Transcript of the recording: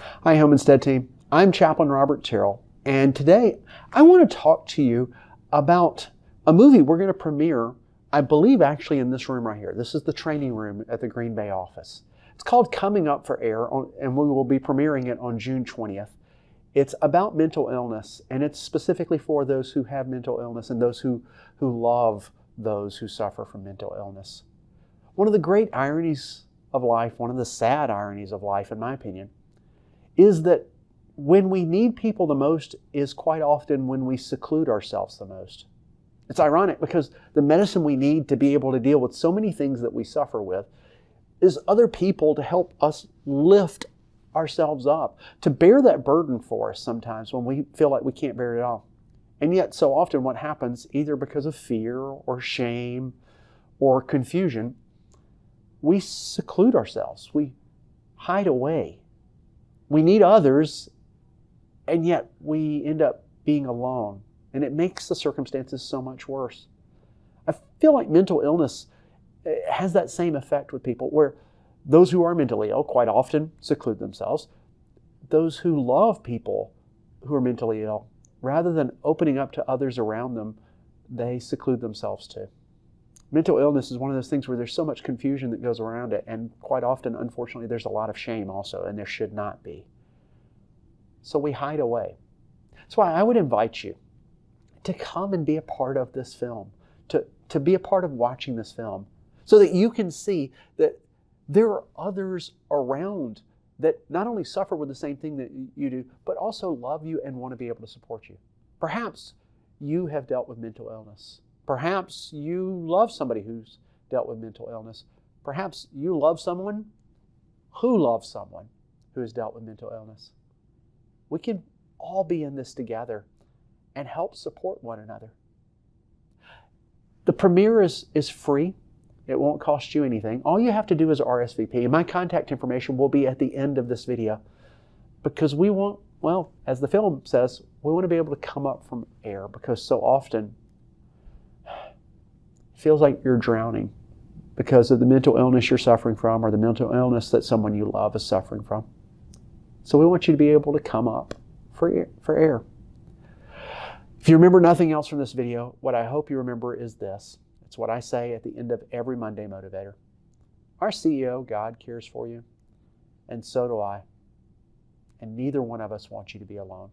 Hi, Home Instead team. I'm Chaplain Robert Terrell, and today I want to talk to you about a movie we're going to premiere, I believe actually in this room right here. This is the training room at the Green Bay office. It's called Coming Up for Air, and we will be premiering it on June 20th. It's about mental illness, and it's specifically for those who have mental illness and those who love those who suffer from mental illness. One of the great ironies of life, one of the sad ironies of life, in my opinion, is that when we need people the most is quite often when we seclude ourselves the most. It's ironic because the medicine we need to be able to deal with so many things that we suffer with is other people to help us lift ourselves up, to bear that burden for us sometimes when we feel like we can't bear it all. And yet so often what happens, either because of fear or shame or confusion, we seclude ourselves, we hide away. We need others, and yet we end up being alone, and it makes the circumstances so much worse. I feel like mental illness has that same effect with people, where those who are mentally ill quite often seclude themselves. Those who love people who are mentally ill, rather than opening up to others around them, they seclude themselves too. Mental illness is one of those things where there's so much confusion that goes around it, and quite often, unfortunately, there's a lot of shame also, and there should not be. So we hide away. That's why I would invite you to come and be a part of this film, to be a part of watching this film, so that you can see that there are others around that not only suffer with the same thing that you do, but also love you and want to be able to support you. Perhaps you have dealt with mental illness. Perhaps you love somebody who's dealt with mental illness. Perhaps you love someone who loves someone who has dealt with mental illness. We can all be in this together and help support one another. The premiere is free. It won't cost you anything. All you have to do is RSVP. And my contact information will be at the end of this video, because we want, well, as the film says, we want to be able to come up from air, because so often it feels like you're drowning because of the mental illness you're suffering from, or the mental illness that someone you love is suffering from. So we want you to be able to come up for air. If you remember nothing else from this video, what I hope you remember is this. It's what I say at the end of every Monday Motivator. Our CEO, God, cares for you, and so do I. And neither one of us wants you to be alone.